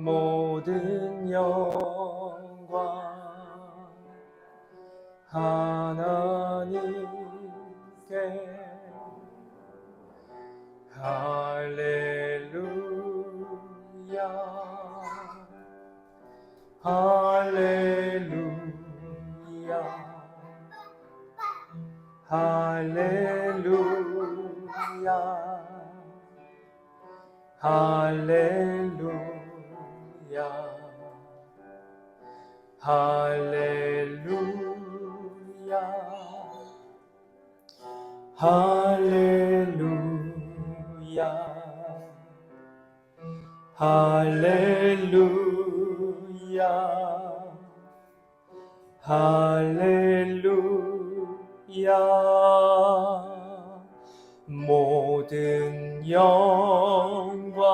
모든 영광 하나님께. 할렐루야 할렐루야 할렐루야 할렐루야 할렐루야 할렐루야 할렐루야 할렐루야 모든 영광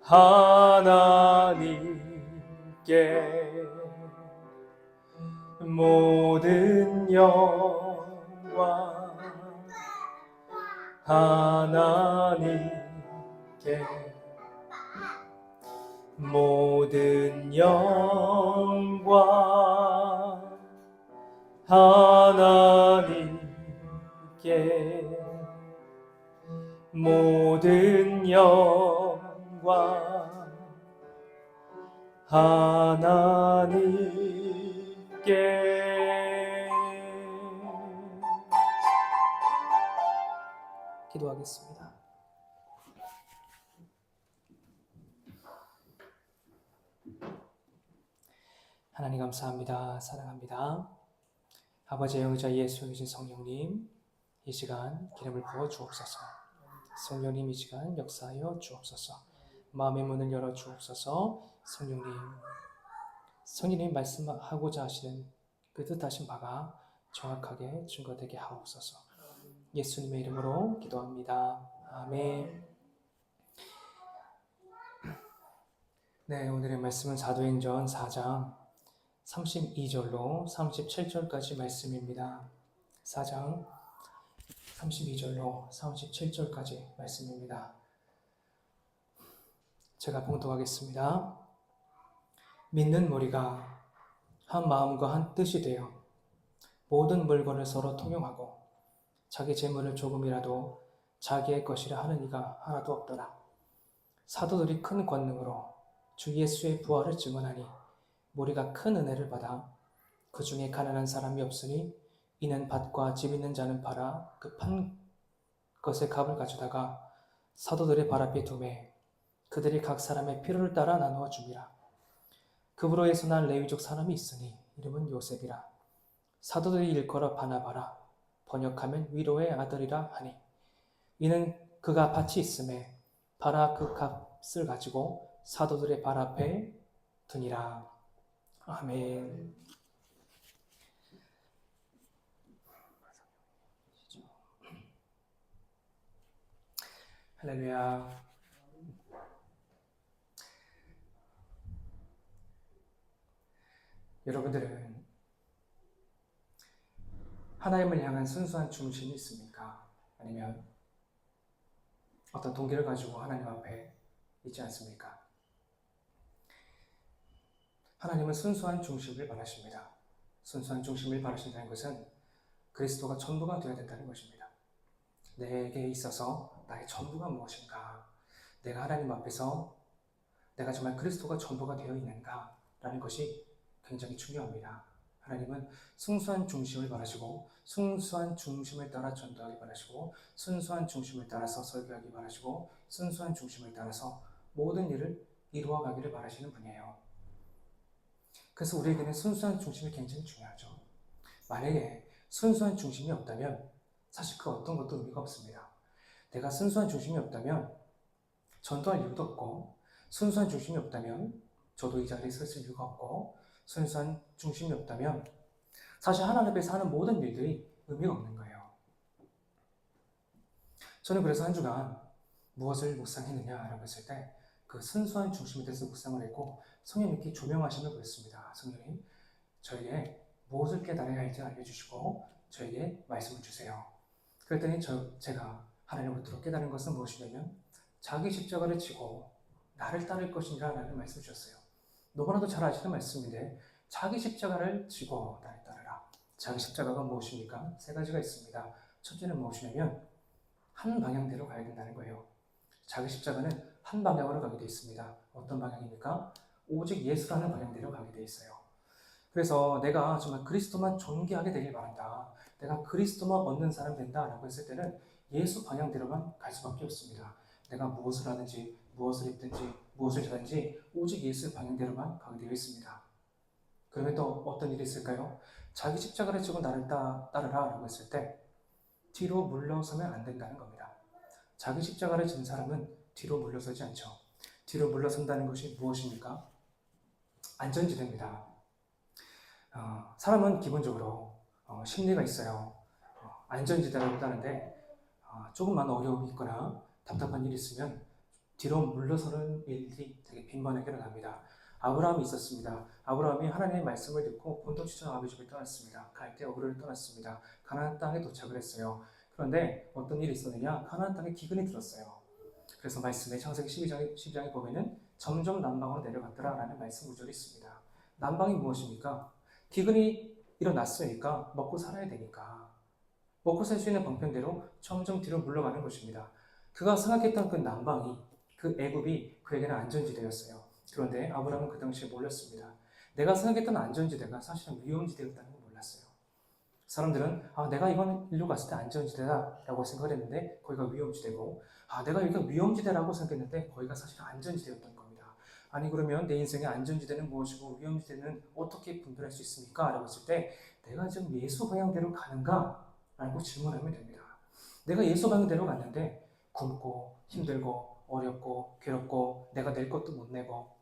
하나님께. 모든 영광 하나님께. 모든 영광 하나님께. 모든 영광 하나님께. 기도하겠습니다. 하나님 감사합니다. 사랑합니다. 아버지의 영자 예수 이신 성령님, 이 시간 기름을 부어 주옵소서. 성령님, 이 시간 역사하여 주옵소서. 마음의 문을 열어 주옵소서. 성령님 말씀하고자 하시는 그 뜻하신 바가 정확하게 증거되게 하옵소서. 예수님의 이름으로 기도합니다. 아멘. 네, 오늘의 말씀은 사도행전 4장 32절로 37절까지 말씀입니다. 4장 32절로 37절까지 말씀입니다. 제가 봉독하겠습니다. 믿는 무리가 한 마음과 한 뜻이 되어 모든 물건을 서로 통용하고 자기 재물을 조금이라도 자기의 것이라 하는 이가 하나도 없더라. 사도들이 큰 권능으로 주 예수의 부활을 증언하니 무리가 큰 은혜를 받아 그 중에 가난한 사람이 없으니 이는 밭과 집 있는 자는 팔아 그 판 것의 값을 가져다가 사도들의 발 앞에 두매 그들이 각 사람의 필요를 따라 나누어 줍니다. 그브로에서 난 레위족 사람이 있으니 이름은 요셉이라. 사도들이 일컬어 바나바라, 번역하면 위로의 아들이라 하니 이는 그가 밭이 있음에 팔아 그 값을 가지고 사도들의 발 앞에 두니라. 아멘. 할렐루야. 여러분들은 하나님을 향한 순수한 중심이 있습니까? 아니면 어떤 동기를 가지고 하나님 앞에 있지 않습니까? 하나님은 순수한 중심을 바라십니다. 순수한 중심을 바라신다는 것은 그리스도가 전부가 되어야 된다는 것입니다. 내게 있어서 나의 전부가 무엇인가? 내가 하나님 앞에서 내가 정말 그리스도가 전부가 되어 있는가? 라는 것이 굉장히 중요합니다. 하나님은 순수한 중심을 바라시고 순수한 중심을 따라 전도하기 바라시고 순수한 중심을 따라서 설교하기 바라시고 순수한 중심을 따라서 모든 일을 이루어가기를 바라시는 분이에요. 그래서 우리에게는 순수한 중심이 굉장히 중요하죠. 만약에 순수한 중심이 없다면 사실 그 어떤 것도 의미가 없습니다. 내가 순수한 중심이 없다면 전도할 이유도 없고 순수한 중심이 없다면 저도 이 자리에 서 있을 이유가 없고 순수한 중심이 없다면 사실 하나님 앞에서 하는 모든 일들이 의미가 없는 거예요. 저는 그래서 한 주간 무엇을 묵상했느냐라고 했을 때 그 순수한 중심에 대해서 묵상을 했고 성령님께 조명하심을 구했습니다. 성령님, 저에게 무엇을 깨달아야 할지 알려주시고 저에게 말씀을 주세요. 그랬더니 제가 하나님으로부터 깨달은 것은 무엇이냐면 자기 십자가를 지고 나를 따를 것이니라 라는 말씀을 주셨어요. 너무나도 잘 아시는 말씀인데 자기 십자가를 지고 나를 따르라. 자기 십자가가 무엇입니까? 세 가지가 있습니다. 첫째는 무엇이냐면 한 방향대로 가야 된다는 거예요. 자기 십자가는 한 방향으로 가게 되어 있습니다. 어떤 방향입니까? 오직 예수라는 방향대로 가게 되어 있어요. 그래서 내가 정말 그리스도만 존귀하게 되길 바란다. 내가 그리스도만 얻는 사람 된다라고 했을 때는 예수 방향대로만 갈 수밖에 없습니다. 내가 무엇을 하든지 무엇을 입든지 무엇을 하든지 오직 예수 방향대로만 가게 되어 있습니다. 그러면 또 어떤 일이 있을까요? 자기 십자가를 지고 나를 따르라 라고 했을 때 뒤로 물러서면 안 된다는 겁니다. 자기 십자가를 진 사람은 뒤로 물러서지 않죠. 뒤로 물러선다는 것이 무엇입니까? 안전지대입니다. 사람은 기본적으로 심리가 있어요. 안전지대라고 하는데 조금만 어려움이 있거나 답답한 일이 있으면 뒤로 물러서는 일들이 되게 빈번하게 일어납니다. 아브라함이 있었습니다. 아브라함이 하나님의 말씀을 듣고 본토 지방 아비집을 떠났습니다. 갈대 어부를 떠났습니다. 가나안 땅에 도착을 했어요. 그런데 어떤 일이 있었느냐? 가나안 땅에 기근이 들었어요. 그래서 말씀에 창세기 12장에 보면은 점점 남방으로 내려갔더라라는 말씀 구절이 있습니다. 남방이 무엇입니까? 기근이 일어났으니까 먹고 살아야 되니까 먹고 살 수 있는 방편대로 점점 뒤로 물러가는 것입니다. 그가 생각했던 그 남방이 그 애굽이 그에게는 안전지대였어요. 그런데 아브라함은 그 당시에 몰랐습니다. 내가 생각했던 안전지대가 사실은 위험지대였다는 걸 몰랐어요. 사람들은 내가 이번 일로 갔을 때 안전지대다라고 생각을 했는데 거기가 위험지대고 내가 여기가 위험지대라고 생각했는데 거기가 사실 안전지대였던 겁니다. 아니 그러면 내 인생의 안전지대는 무엇이고 위험지대는 어떻게 분별할 수 있습니까? 라고 했을 때 내가 지금 예수 방향대로 가는가? 라고 질문하면 됩니다. 내가 예수 방향대로 갔는데 굶고 힘들고 어렵고 괴롭고 내가 낼 것도 못 내고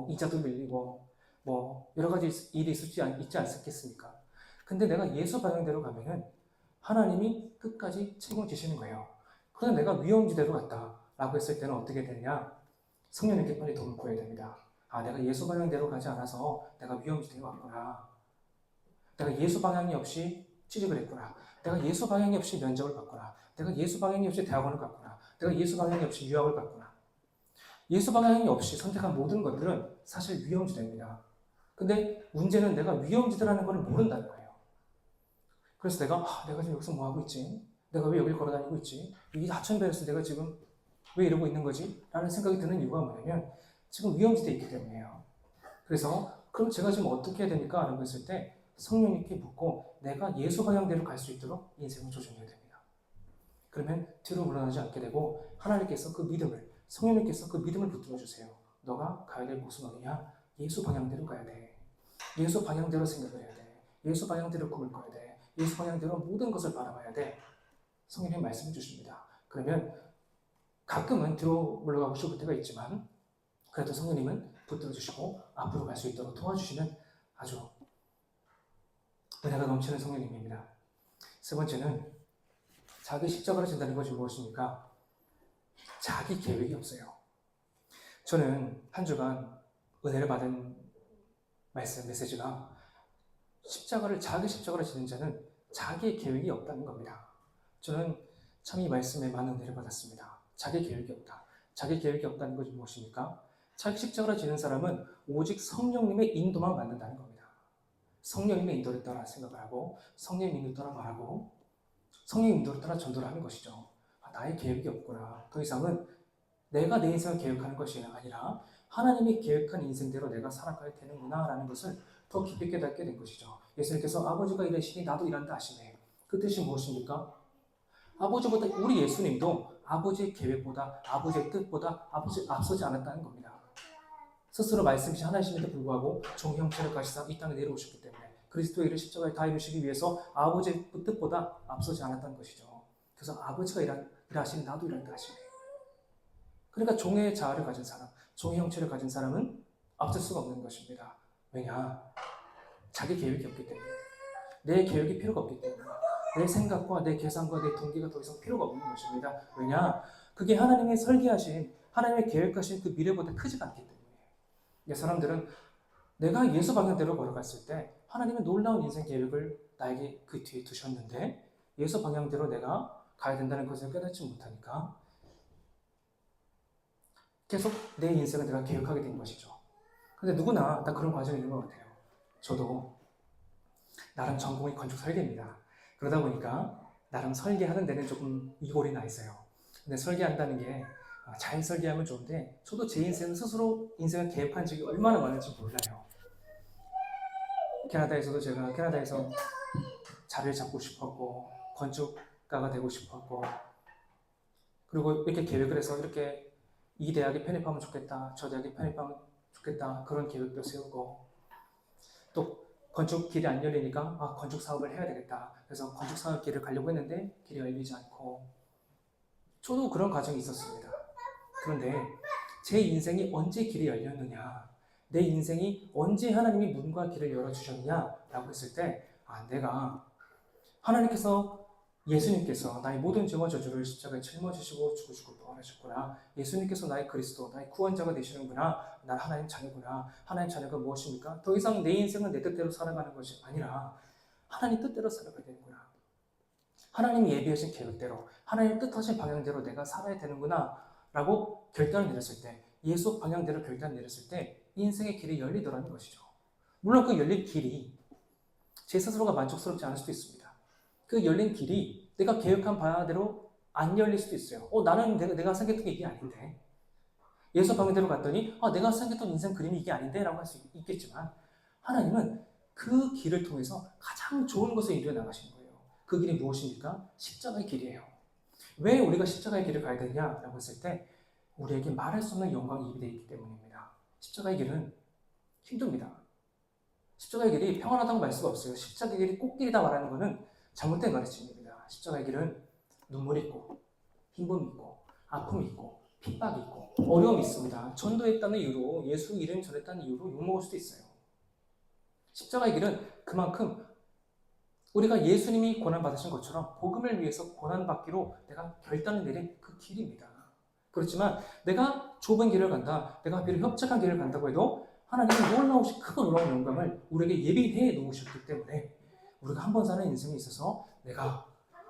이자도 밀리고 여러 가지 일이 있지 않겠습니까? 근데 내가 예수 방향대로 가면은 하나님이 끝까지 책임지시는 거예요. 그런데 내가 위험지대로 갔다라고 했을 때는 어떻게 되느냐? 성령님께 빨리 도움을 구해야 됩니다. 내가 예수 방향대로 가지 않아서 내가 위험지대에 왔구나. 내가 예수 방향이 없이 취직을 했구나. 내가 예수 방향이 없이 면접을 봤구나. 내가 예수 방향이 없이 대학원을 갔구나. 내가 예수 방향이 없이 유학을 갔구나. 예수 방향이 없이 선택한 모든 것들은 사실 위험지대입니다. 근데 문제는 내가 위험지대라는 걸 모른다는 거예요. 그래서 내가 지금 여기서 뭐 하고 있지? 내가 왜 여길 걸어 다니고 있지? 이 하천배에서 내가 지금 왜 이러고 있는 거지? 라는 생각이 드는 이유가 뭐냐면 지금 위험지대에 있기 때문이에요. 그래서 그럼 제가 지금 어떻게 해야 됩니까? 라고 했을 때 성령님께 묻고 내가 예수 방향대로 갈 수 있도록 인생을 조정해야 됩니다. 그러면 뒤로 물러나지 않게 되고 하나님께서 성령님께서 그 믿음을 붙들어 주세요. 너가 가야 될 곳은 어디냐? 예수 방향대로 가야 돼. 예수 방향대로 생각을 해야 돼. 예수 방향대로 꿈을 꿔야 돼. 예수 방향대로 모든 것을 바라봐야 돼. 성령님 말씀해 주십니다. 그러면 가끔은 뒤로 물러가고 싶을 때가 있지만 그래도 성령님은 붙들어 주시고 앞으로 갈 수 있도록 도와주시는 아주 은혜가 넘치는 성령님입니다. 세 번째는 자기 십자가를 진다는 것이 무엇입니까? 자기 계획이 없어요. 저는 한 주간 은혜를 받은 메시지가 자기 십자가를 지는 자는 자기의 계획이 없다는 겁니다. 저는 참 이 말씀에 많은 은혜를 받았습니다. 자기 계획이 없다. 자기 계획이 없다는 것이 무엇입니까? 자기 십자가를 지는 사람은 오직 성령님의 인도만 받는다는 겁니다. 성령님의 인도를 따라 생각을 하고 성령님의 인도를 따라 말하고 성령의 인도를 따라 전도를 하는 것이죠. 나의 계획이 없구나. 더 이상은 내가 내 인생을 계획하는 것이 아니라 하나님이 계획한 인생대로 내가 살아가야 되는구나 라는 것을 더 깊이 깨닫게 된 것이죠. 예수님께서 아버지가 일하시니 나도 일한다 하시네. 그 뜻이 무엇입니까? 아버지보다 우리 예수님도 아버지의 계획보다 아버지의 뜻보다 앞서지 않았다는 겁니다. 스스로 말씀이신 하나님임에도 불구하고 종 형체를 가지사 이 땅에 내려오셨기 때문에 그리스도의 일을 십자가에 다 이루시기 위해서 아버지의 뜻보다 앞서지 않았다는 것이죠. 그래서 아버지가 일하시니 나도 일한다 하시네. 그러니까 종의 자아를 가진 사람, 종의 형체를 가진 사람은 앞설 수가 없는 것입니다. 왜냐? 자기 계획이 없기 때문에. 내 계획이 필요가 없기 때문에. 내 생각과 내 계산과 내 동기가 더 이상 필요가 없는 것입니다. 왜냐? 그게 하나님의 설계하신, 하나님의 계획하신 그 미래보다 크지가 않기 때문에. 사람들은 내가 예수 방향대로 걸어갔을 때 하나님은 놀라운 인생 계획을 나에게 그 뒤에 두셨는데 예수 방향대로 내가 가야 된다는 것을 깨닫지 못하니까 계속 내 인생을 내가 계획하게 된 것이죠. 근데 누구나 다 그런 과정이 있는 것 같아요. 저도 나름 전공이 건축 설계입니다. 그러다 보니까 나름 설계하는 데는 조금 이골이 나 있어요. 근데 설계한다는 게 잘 설계하면 좋은데 저도 제 인생 스스로 인생을 계획한 적이 얼마나 많은지 몰라요. 캐나다에서도 제가 캐나다에서 자리를 잡고 싶었고 건축가가 되고 싶었고 그리고 이렇게 계획을 해서 이렇게 이 대학에 편입하면 좋겠다 저 대학에 편입하면 좋겠다 그런 계획도 세우고 또 건축 길이 안 열리니까 건축 사업을 해야 되겠다 그래서 건축 사업 길을 가려고 했는데 길이 열리지 않고 저도 그런 과정이 있었습니다. 그런데 제 인생이 언제 길이 열렸느냐 내 인생이 언제 하나님이 문과 길을 열어주셨냐 라고 했을 때 내가 하나님께서 예수님께서 나의 모든 죄와 저주를 십자가에 짊어지시고 죽으시고 부활하셨구나. 예수님께서 나의 그리스도, 나의 구원자가 되시는구나. 난 하나님 자녀구나. 하나님 자녀가 무엇입니까? 더 이상 내 인생은 내 뜻대로 살아가는 것이 아니라 하나님 뜻대로 살아가야 되는구나. 하나님이 예비하신 계획대로, 하나님 뜻하신 방향대로 내가 살아야 되는구나. 라고 결단을 내렸을 때, 예수 방향대로 결단을 내렸을 때 인생의 길이 열리더라는 것이죠. 물론 그 열린 길이 제 스스로가 만족스럽지 않을 수도 있습니다. 그 열린 길이 내가 계획한 바대로 안 열릴 수도 있어요. 나는 내가 생각했던 게 이게 아닌데. 예수 방향대로 갔더니 내가 생각했던 인생 그림이 이게 아닌데 라고 할 수 있겠지만 하나님은 그 길을 통해서 가장 좋은 것을 이루어 나가시는 거예요. 그 길이 무엇입니까? 십자가의 길이에요. 왜 우리가 십자가의 길을 가야 되냐라고 했을 때 우리에게 말할 수 없는 영광이 입이 되어 있기 때문입니다. 십자가의 길은 힘듭니다. 십자가의 길이 평안하다고 말 수가 없어요. 십자가의 길이 꽃길이다 말하는 것은 잘못된 가르침입니다. 십자가의 길은 눈물이 있고 힘듦이 있고 아픔이 있고 핍박이 있고 어려움이 있습니다. 전도했다는 이유로 예수 이름 전했다는 이유로 욕먹을 수도 있어요. 십자가의 길은 그만큼 우리가 예수님이 고난받으신 것처럼 복음을 위해서 고난받기로 내가 결단을 내린 그 길입니다. 그렇지만 내가 좁은 길을 간다, 내가 비록 협착한 길을 간다고 해도 하나님은 놀라우신 크고 놀라운 영광을 우리에게 예비해 놓으셨기 때문에 우리가 한 번 사는 인생에 있어서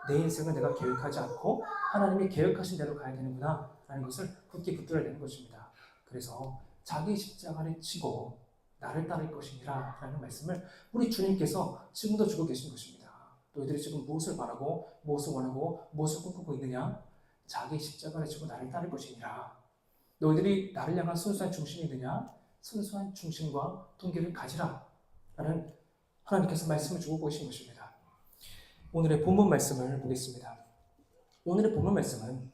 내 인생을 내가 계획하지 않고 하나님이 계획하신 대로 가야 되는구나 라는 것을 굳게 붙들어야 되는 것입니다. 그래서 자기 십자가를 지고 나를 따를 것이니라 라는 말씀을 우리 주님께서 지금도 주고 계신 것입니다. 너희들이 지금 무엇을 바라고 무엇을 원하고 무엇을 꿈꾸고 있느냐? 자기 십자가를 지고 나를 따를 것이니라. 너희들이 나를 향한 순수한 중심이 있느냐? 순수한 중심과 동기를 가지라 라는 하나님께서 말씀을 주고 계신 것입니다. 오늘의 본문 말씀을 보겠습니다. 오늘의 본문 말씀은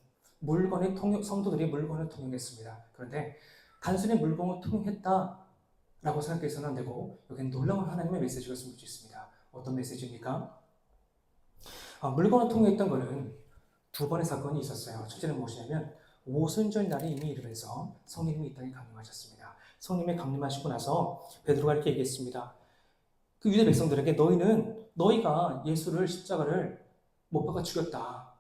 성도들이 물건을 통용했습니다. 그런데 단순히 물건을 통용했다라고 생각해서는 안 되고 여기는 놀라운 하나님의 메시지가 숨겨져 있습니다. 어떤 메시지입니까? 물건을 통용했던 것은 두 번의 사건이 있었어요. 첫째는 무엇이냐면 오순절 날이 이미 이르면서 성령님이 이 땅에 강림하셨습니다. 성령님이 강림하시고 나서 베드로가 이렇게 얘기했습니다. 그 유대 백성들에게 너희가 예수를 십자가를 못 박아 죽였다.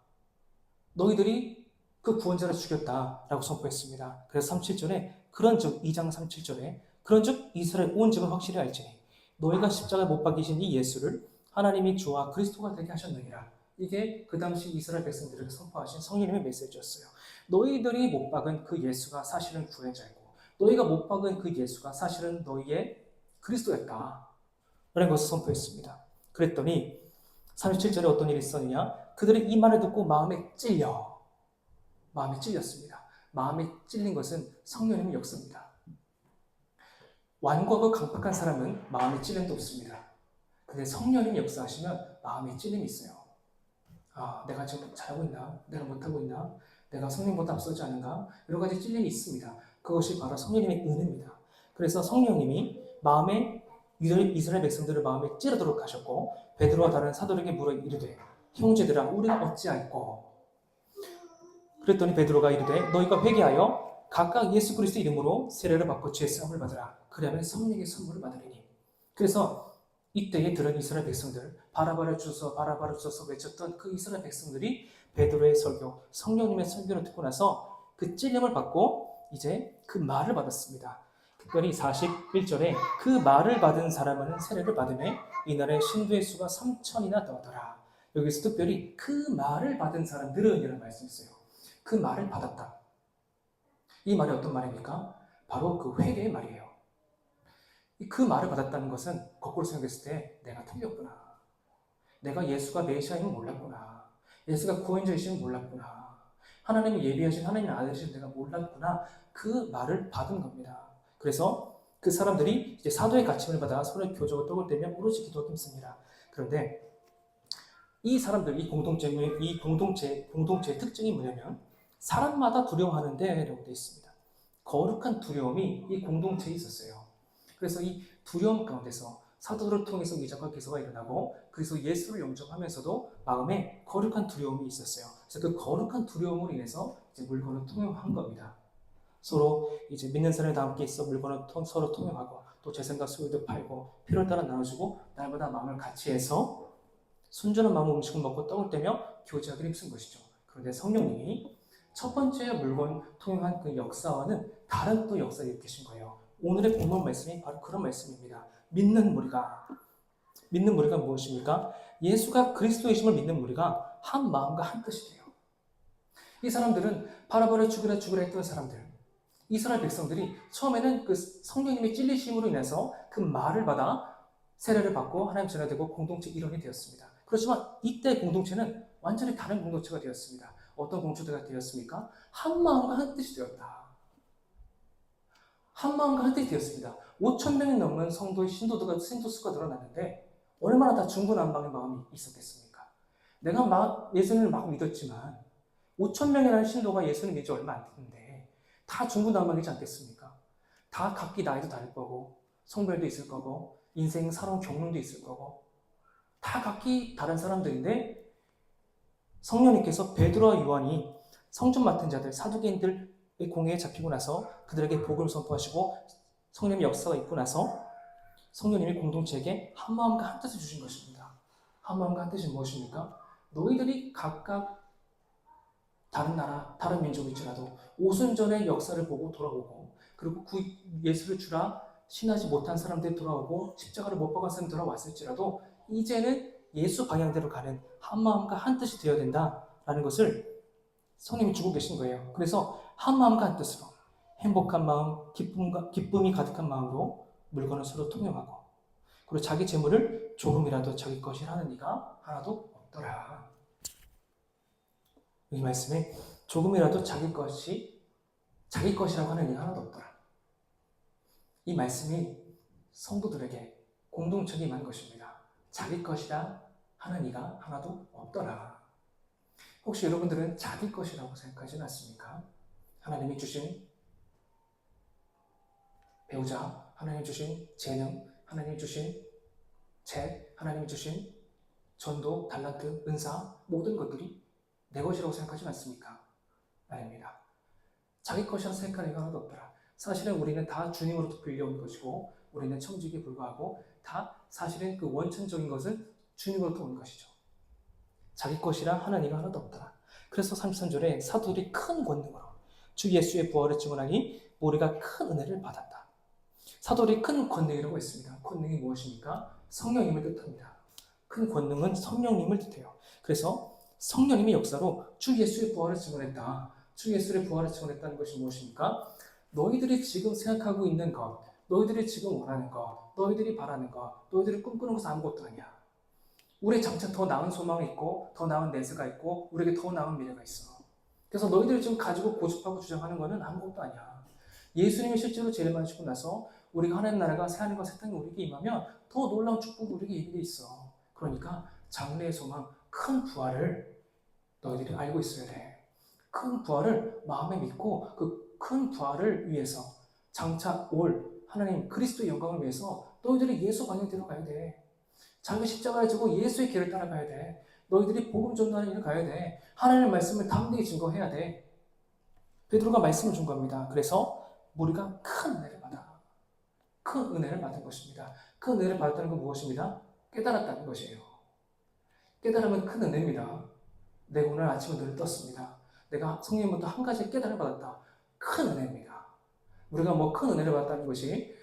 너희들이 그 구원자를 죽였다라고 선포했습니다. 그래서 37절에 그런즉 2장 37절에 그런즉 이스라엘 온 집은 확실히 알지니 너희가 십자가에 못 박이신 이 예수를 하나님이 주와 그리스도가 되게 하셨느니라. 이게 그 당시 이스라엘 백성들에게 선포하신 성령님의 메시지였어요. 너희들이 못 박은 그 예수가 사실은 구원자이고 너희가 못 박은 그 예수가 사실은 너희의 그리스도였다. 라는 것을 선포했습니다. 그랬더니 37절에 어떤 일이 있었느냐? 그들이 이 말을 듣고 마음에 찔렸습니다. 마음에 찔린 것은 성령님의 역사입니다. 완고하고 강팍한 사람은 마음에 찔림도 없습니다. 근데 성령님이 역사하시면 마음에 찔림이 있어요. 내가 지금 잘하고 있나? 내가 못하고 있나? 내가 성령보다 앞서지 않은가? 여러 가지 찔림이 있습니다. 그것이 바로 성령님의 은혜입니다. 그래서 성령님이 이스라엘 백성들을 마음에 찌르도록 하셨고 베드로와 다른 사도에게 물어 이르되 형제들아 우리가 어찌할꼬? 그랬더니 베드로가 이르되 너희가 회개하여 각각 예수 그리스도 이름으로 세례를 받고 죄 사함을 받으라. 그리하면 성령의 선물을 받으리니. 그래서 이때에 들은 이스라엘 백성들 바라바를 주소서 외쳤던 그 이스라엘 백성들이 베드로의 설교, 성령님의 설교를 듣고 나서 그 찔림을 받고 이제 그 말을 받았습니다. 특별히 41절에 그 말을 받은 사람은 세례를 받으매 이날의 신도의 수가 3,000이나 더하더라. 여기서 특별히 그 말을 받은 사람들은 이라는 말씀이 있어요. 그 말을 받았다. 이 말이 어떤 말입니까? 바로 그 회개의 말이에요. 그 말을 받았다는 것은 거꾸로 생각했을 때 내가 틀렸구나. 내가 예수가 메시아임을 몰랐구나. 예수가 구원자이심을 몰랐구나. 하나님이 예비하신 하나님의 아들이신 내가 몰랐구나. 그 말을 받은 겁니다. 그래서 그 사람들이 이제 사도의 가르침을 받아 서로의 교적을 떡을 떼며 오로지 기도하기 힘씁니다. 그런데 이 사람들, 공동체의 특징이 뭐냐면 사람마다 두려워하는데 라고 되어 있습니다. 거룩한 두려움이 이 공동체에 있었어요. 그래서 이 두려움 가운데서 사도들을 통해서 이적과 기사가 일어나고 그래서 예수를 영접하면서도 마음에 거룩한 두려움이 있었어요. 그래서 그 거룩한 두려움으로 인해서 이제 물건을 통용한 겁니다. 서로 이제 믿는 사람이 다 함께 있어 물건을 서로 통용하고 또 재산과 소유도 팔고 필요에 따라 나눠주고 날마다 마음을 같이 해서 순전한 마음으로 음식을 먹고 떡을 떼며 교제하기를 힘쓴 것이죠. 그런데 성령님이 첫 번째 물건 통용한 그 역사와는 다른 또 역사를 일으키신 거예요. 오늘의 본문 말씀이 바로 그런 말씀입니다. 믿는 무리가 무엇입니까? 예수가 그리스도이심을 믿는 무리가 한 마음과 한 뜻이 돼요. 이 사람들은 바라바라 죽으라 했던 사람들, 이스라엘 백성들이 처음에는 그 성령님의 찔리심으로 인해서 그 말을 받아 세례를 받고 하나님 전화되고 공동체 일원이 되었습니다. 그렇지만 이때 공동체는 완전히 다른 공동체가 되었습니다. 어떤 공동체가 되었습니까? 한 마음과 한 뜻이 되었다. 한 마음과 한 뜻이 되었습니다. 5천 명이 넘는 성도의 신도수가 늘어났는데 얼마나 다 중구난방의 마음이 있었겠습니까? 내가 예수님을 막 믿었지만 5천 명이라는 신도가 예수님 믿지 얼마 안 됐는데 다 중구난방이지 않겠습니까? 다 각기 나이도 다를 거고 성별도 있을 거고 인생 살아온 경륜도 있을 거고 다 각기 다른 사람들인데 성령님께서 베드로와 요한이 성전 맡은 자들, 사두개인들의 공회에 잡히고 나서 그들에게 복음을 선포하시고 성령의 역사가 있고 나서 성령님이 공동체에게 한 마음과 한 뜻을 주신 것입니다. 한 마음과 한 뜻이 무엇입니까? 너희들이 각각 다른 나라, 다른 민족일지라도 오순절의 역사를 보고 돌아오고 그리고 그 예수를 주라 신하지 못한 사람들이 돌아오고 십자가를 못 박은 사람들이 돌아왔을지라도 이제는 예수 방향대로 가는 한 마음과 한 뜻이 되어야 된다라는 것을 성령이 주고 계신 거예요. 그래서 한 마음과 한 뜻으로 행복한 마음, 기쁨이 가득한 마음으로 물건을 서로 통용하고 그리고 자기 재물을 조금이라도 자기 것이라는 이가 하나도 없더라. 이 말씀에 조금이라도 자기 것이라고 하는 이가 하나도 없더라. 이 말씀이 성도들에게 공동체에 임한 것입니다. 자기 것이라 하는 이가 하나도 없더라. 혹시 여러분들은 자기 것이라고 생각하지 않습니까? 하나님이 주신 배우자, 하나님이 주신 재능, 하나님이 주신 책, 하나님이 주신 전도, 달란트, 은사 모든 것들이 내 것이라고 생각하지 않습니까? 아닙니다. 자기 것이라고 생각하는 이가 하나도 없더라. 사실은 우리는 다 주님으로부터 빌려온 것이고 우리는 청지기에 불과하고 다 사실은 그 원천적인 것은 주님으로부터 온 것이죠. 자기 것이라 하는 이가 하나도 없더라. 그래서 33절에 사도들이 큰 권능으로 주 예수의 부활을 증언하니 우리가 큰 은혜를 받았다. 사도들이 큰 권능이라고 했습니다. 권능이 무엇입니까? 성령님을 뜻합니다. 큰 권능은 성령님을 뜻해요. 그래서 성령님의 역사로 주 예수의 부활을 증언했다. 주 예수의 부활을 증언했다는 것이 무엇입니까? 너희들이 지금 생각하고 있는 것, 너희들이 지금 원하는 것, 너희들이 바라는 것, 너희들이 꿈꾸는 것은 아무것도 아니야. 우리 장차 더 나은 소망이 있고 더 나은 내세가 있고 우리에게 더 나은 미래가 있어. 그래서 너희들이 지금 가지고 고집하고 주장하는 것은 아무것도 아니야. 예수님이 실제로 제일 많으시고 나서 우리가 하나님 나라가 새하늘과 새 땅이 우리에게 임하면 더 놀라운 축복이 우리에게 예비되어 있어. 그러니까 장래의 소망, 큰 부활을 너희들이 알고 있어야 돼. 큰 부활을 마음에 믿고 그 큰 부활을 위해서 장차 올 하나님 그리스도의 영광을 위해서 너희들이 예수 방향대로 가야 돼. 자기 십자가를 지고 예수의 길을 따라가야 돼. 너희들이 복음 전도하는 일을 가야 돼. 하나님의 말씀을 담대히 증거해야 돼. 베드로가 말씀을 준 겁니다. 그래서 우리가 큰 은혜를 받아. 큰 은혜를 받은 것입니다. 그 은혜를 받았다는 건 무엇입니다? 깨달았다는 것이에요. 깨달으면 큰 은혜입니다. 내가 오늘 아침에 눈을 떴습니다. 내가 성령부터 한 가지 깨달음을 받았다. 큰 은혜입니다. 우리가 큰 은혜를 받았다는 것이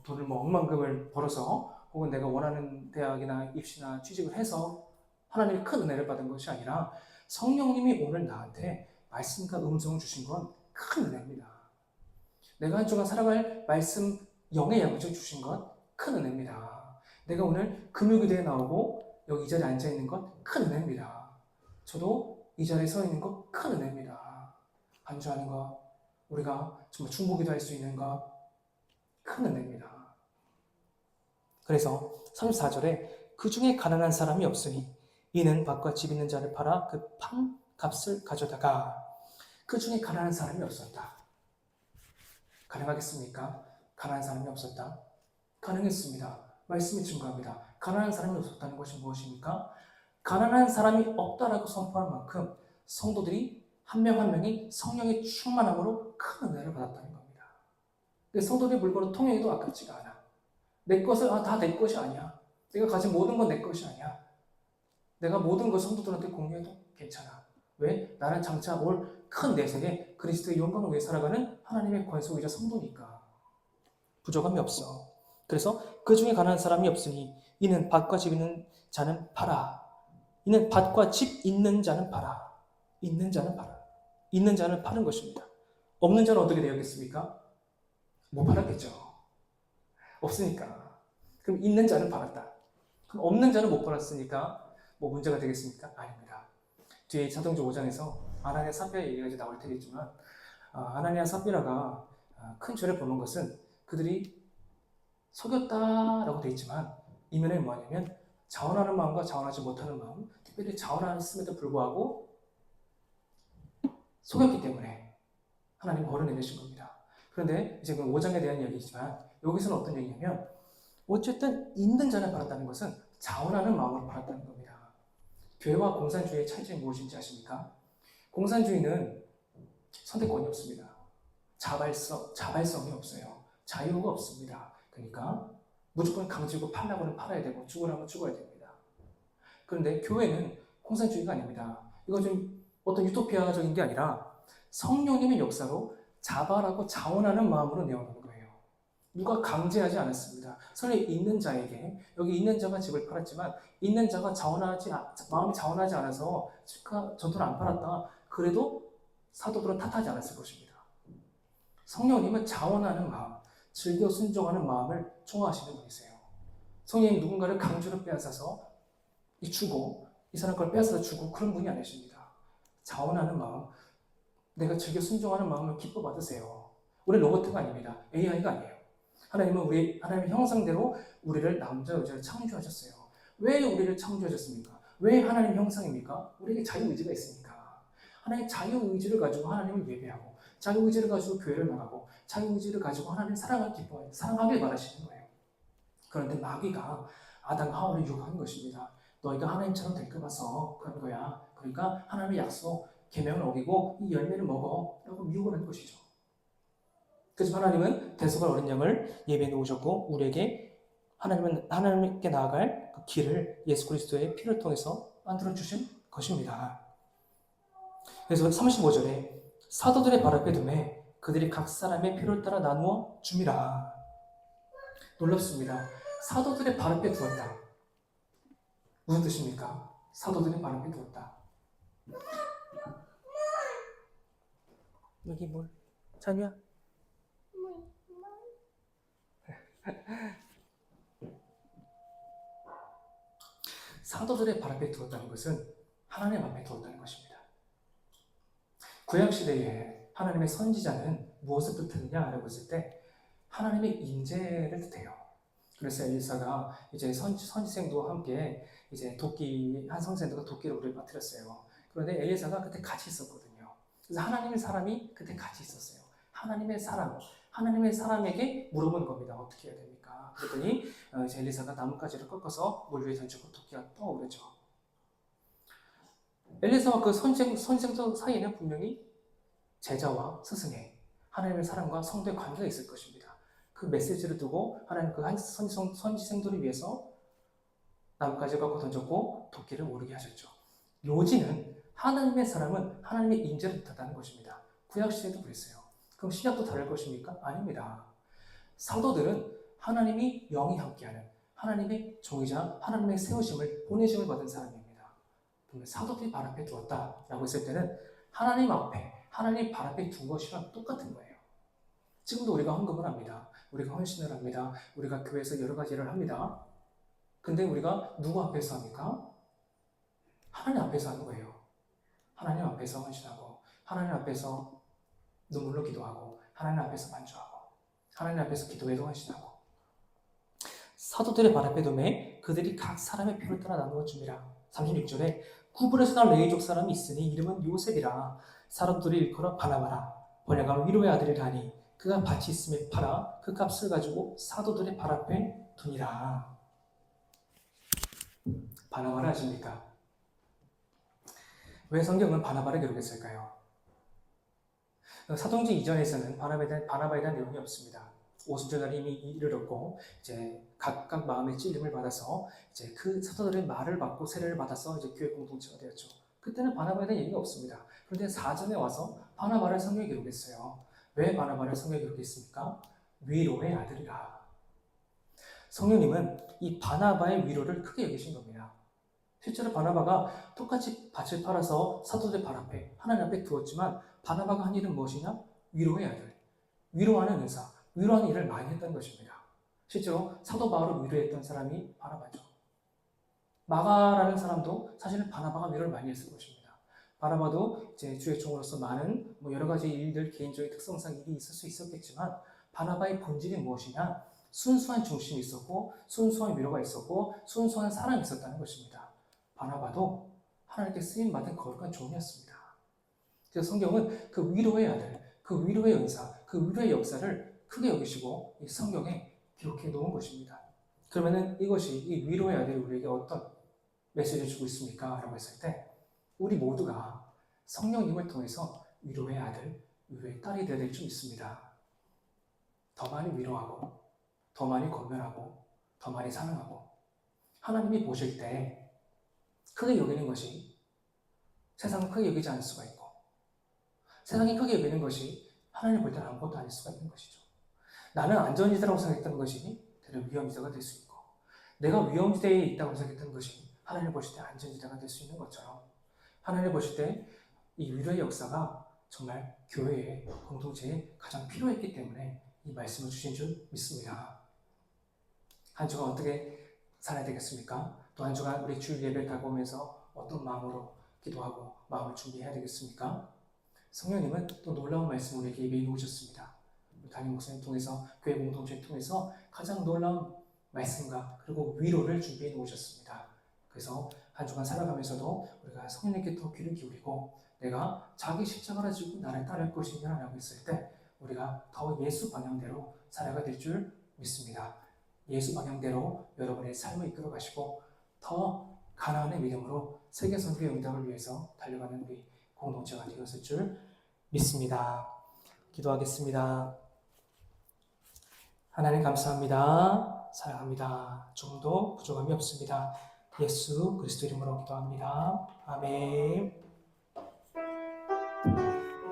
돈을 억만금을 벌어서 혹은 내가 원하는 대학이나 입시나 취직을 해서 하나님의 큰 은혜를 받은 것이 아니라 성령님이 오늘 나한테 말씀과 음성을 주신 건 큰 은혜입니다. 내가 한 주간 살아갈 말씀 영의 양식을 주신 것 큰 은혜입니다. 내가 오늘 금요기도에 나오고 여기 이 자리에 앉아있는 것 큰 은혜입니다. 저도 이 자리에 서 있는 것 큰 은혜입니다. 안주하는 것, 우리가 정말 중보기도 할 수 있는 것 큰 은혜입니다. 그래서 34절에 그 중에 가난한 사람이 없으니 이는 밭과 집 있는 자를 팔아 그 판 값을 가져다가 그 중에 가난한 사람이 없었다. 가능하겠습니까? 가난한 사람이 없었다? 가능했습니다. 말씀이 증거합니다. 가난한 사람이 없었다는 것이 무엇입니까? 가난한 사람이 없다라고 선포할 만큼 성도들이 한 명 한 명이 성령의 충만함으로 큰 은혜를 받았다는 겁니다. 근데 성도들의 물건은 통행해도 아깝지가 않아. 내 것을 다 내 것이 아니야. 내가 가진 모든 건 내 것이 아니야. 내가 모든 걸 성도들한테 공유해도 괜찮아. 왜? 나는 장차 올 큰 내세에 그리스도의 영광을 위해 살아가는 하나님의 권속이자 성도니까. 부족함이 없어. 그래서 그 중에 가난한 사람이 없으니 이는 밭과 집 있는 자는 팔아. 이는 밭과 집 있는 자는 팔아. 있는 자는 팔아. 있는 자는 파는 것입니다. 없는 자는 어떻게 되었겠습니까? 못 팔았겠죠. 없으니까. 그럼 있는 자는 팔았다. 그럼 없는 자는 못 팔았으니까 뭐 문제가 되겠습니까? 아닙니다. 뒤에 사도행전 5장에서 아나니아 삽비라 얘기가 이제 나올 테겠지만 아나니아 삽비라가 큰 죄를 범한 것은 그들이 속였다라고 되어 있지만 이면에 뭐냐면 자원하는 마음과 자원하지 못하는 마음, 특별히 자원했음에도 불구하고 속였기 때문에 하나님은 벌을 내리신 겁니다. 그런데 이제 그 5장에 대한 이야기지만 여기서는 어떤 얘기냐면 어쨌든 있는 자를 팔았다는 것은 자원하는 마음으로 팔았다는 겁니다. 교회와 공산주의의 차이점이 무엇인지 아십니까? 공산주의는 선택권이 없습니다. 자발성이 없어요. 자유가 없습니다. 그러니까 무조건 강제로 팔라고는 팔아야 되고 죽으라면 죽어야 됩니다. 그런데 교회는 공산주의가 아닙니다. 이거 좀 어떤 유토피아적인 게 아니라 성령님의 역사로 자발하고 자원하는 마음으로 내어놓은 거예요. 누가 강제하지 않았습니다. 설령 있는 자에게 여기 있는 자가 집을 팔았지만 있는 자가 마음이 자원하지 않아서 집과 전토를 안 팔았다. 그래도 사도들은 탓하지 않았을 것입니다. 성령님은 자원하는 마음, 즐겨 순종하는 마음을 좋아하시는 분이세요. 성령님 누군가를 강제로 빼앗아서 주고 이 사람 걸 빼앗아서 주고 그런 분이 아니십니다. 자원하는 마음, 내가 즐겨 순종하는 마음을 기뻐 받으세요. 우리 로봇가 아닙니다. AI가 아니에요. 하나님은 하나님의 형상대로 우리를 남자 여자를 창조하셨어요. 왜 우리를 창조하셨습니까? 왜 하나님 형상입니까? 우리에게 자유의지가 있으니까. 하나님의 자유의지를 가지고 하나님을 예배하고 자유의지를 가지고 교회를 나가고 자유의지를 가지고 하나님의 사랑을 기뻐해요. 사랑하길 바라시는 거예요. 그런데 마귀가 아담과 하와를 유혹한 것입니다. 너희가 하나님처럼 될까 봐서 그런 거야. 그러니까 하나님의 약속, 계명을 어기고 이 열매를 먹어 라고 유혹을 한 것이죠. 그래서 하나님은 대속할 어린 양을 예배해 놓으셨고 우리에게 하나님께 나아갈 그 길을 예수 그리스도의 피를 통해서 만들어 주신 것입니다. 그래서 35절에 사도들의 발 앞에 두매 그들이 각 사람의 필요를 따라 나누어 줍니다. 놀랍습니다. 사도들의 발 앞에 두었다. 무슨 뜻입니까? 사도들의 발 앞에 두었다. 여기 뭘? 찬이야? 사도들의 발 앞에 두었다는 것은 하나님 앞에 두었다는 것입니다. 구약시대에 하나님의 선지자는 무엇을 뜻하느냐라고 했을 때 하나님의 임재를 뜻해요. 그래서 엘리사가 이제 선지생도 함께 이제 한 선지생도가 도끼를 우리를 빠뜨렸어요. 그런데 엘리사가 그때 같이 있었거든요. 그래서 하나님의 사람이 그때 같이 있었어요. 하나님의 사람에게 물어본 겁니다. 어떻게 해야 됩니까? 그랬더니 이제 엘리사가 나뭇가지를 꺾어서 물 위에 던지고 도끼가 떠오르죠. 엘리사와 그 선지생도 사이에는 분명히 제자와 스승의 하나님의 사랑과 성도의 관계가 있을 것입니다. 그 메시지를 두고 하나님 그 선지생들을 위해서 나뭇가지를 꺾어 던졌고 도끼를 오르게 하셨죠. 묘지는 하나님의 사랑은 하나님의 임재를 뜻하다는 것입니다. 구약시대도 그랬어요. 그럼 신약도 다를 것입니까? 아닙니다. 사도들은 하나님이 영이 함께하는 하나님의 종이자 하나님의 세우심을 보내심을 받은 사람입니다. 그러면 사도들이 발 앞에 두었다라고 했을 때는 하나님 앞에 하나님 발 앞에 둔 것이랑 똑같은 거예요. 지금도 우리가 헌금을 합니다. 우리가 헌신을 합니다. 우리가 교회에서 여러 가지 일을 합니다. 근데 우리가 누구 앞에서 합니까? 하나님 앞에서 하는 거예요. 하나님 앞에서 헌신하고, 하나님 앞에서 눈물로 기도하고, 하나님 앞에서 반주하고, 하나님 앞에서 기도에도 헌신하고. 사도들의 발 앞에 둠에 그들이 각 사람의 표를 따라 나누어 줍니다. 36절에 구브레스 날 레이족 사람이 있으니 이름은 요셉이라. 사람들이 일컬어 바나바라. 번역하면 위로의 아들이라 하니 그가 밭이 있음에 팔아 그 값을 가지고 사도들의 발 앞에 두니라. 바나바를 아십니까? 왜 성경은 바나바를 기록했을까요? 사도행전 이전에서는 바나바에 대한 내용이 없습니다. 오순절날에 이미 이르렀고 이제 각각 마음의 찔림을 받아서 이제 그 사도들의 말을 받고 세례를 받아서 이제 교회 공동체가 되었죠. 그때는 바나바에 대한 얘기가 없습니다. 그런데 사전에 와서 바나바를 성경에 기록했어요. 왜 바나바를 성경에 기록했습니까? 위로의 아들이라. 성령님은 이 바나바의 위로를 크게 여기신 겁니다. 실제로 바나바가 똑같이 밭을 팔아서 사도들 발 앞에 하나님 앞에 두었지만 바나바가 한 일은 무엇이냐? 위로의 아들, 위로하는 은사, 위로하는 일을 많이 했던 것입니다. 실제로 사도 바울을 위로했던 사람이 바나바죠. 마가라는 사람도 사실은 바나바가 위로를 많이 했을 것입니다. 바나바도 이제 주의 종으로서 많은 여러 가지 일들, 개인적인 특성상 일이 있을 수 있었겠지만 바나바의 본질이 무엇이냐? 순수한 중심이 있었고 순수한 위로가 있었고 순수한 사랑이 있었다는 것입니다. 바나바도 하나님께 쓰임받은 거룩한 종이었습니다. 그래서 성경은 그 위로의 아들, 그 위로의 은사, 그 위로의 역사를 크게 여기시고 이 성경에 기록해 놓은 것입니다. 그러면은 이것이 이 위로의 아들이 우리에게 어떤 메시지를 주고 있습니까? 라고 했을 때 우리 모두가 성령님을 통해서 위로의 아들, 위로의 딸이 되어야 될 줄 믿습니다. 더 많이 위로하고 더 많이 권면하고 더 많이 사랑하고 하나님이 보실 때 크게 여기는 것이 세상은 크게 여기지 않을 수가 있고 세상이 크게 여기는 것이 하나님 볼 때는 아무것도 아닐 수가 있는 것이죠. 나는 안전지대라고 생각했던 것이 되려 위험지대가 될 수 있고 내가 위험지대에 있다고 생각했던 것이 하나님 보실 때 안전지대가 될 수 있는 것처럼 하나님 보실 때 이 위로의 역사가 정말 교회의 공동체에 가장 필요했기 때문에 이 말씀을 주신 줄 믿습니다. 한 주간 어떻게 살아야 되겠습니까? 또 한 주간 우리 주일 예배를 다가오면서 어떤 마음으로 기도하고 마음을 준비해야 되겠습니까? 성령님은 또 놀라운 말씀을 우리에게 예비해 놓으셨습니다. 담임 목사님 통해서 교회 공동체를 통해서 가장 놀라운 말씀과 그리고 위로를 준비해 놓으셨습니다. 그래서 한 주간 살아가면서도 우리가 성령님께 더 귀를 기울이고 내가 자기 십자가를 지고 나를 따를 것이냐 라고 했을 때 우리가 더 예수 방향대로 살아가 될 줄 믿습니다. 예수 방향대로 여러분의 삶을 이끌어 가시고 더 가나안의 믿음으로 세계 선교의 응답을 위해서 달려가는 우리 공동체가 되었을 줄 믿습니다. 기도하겠습니다. 하나님 감사합니다. 사랑합니다. 조금도 부족함이 없습니다. 예수 그리스도 이름으로 기도합니다. 아멘.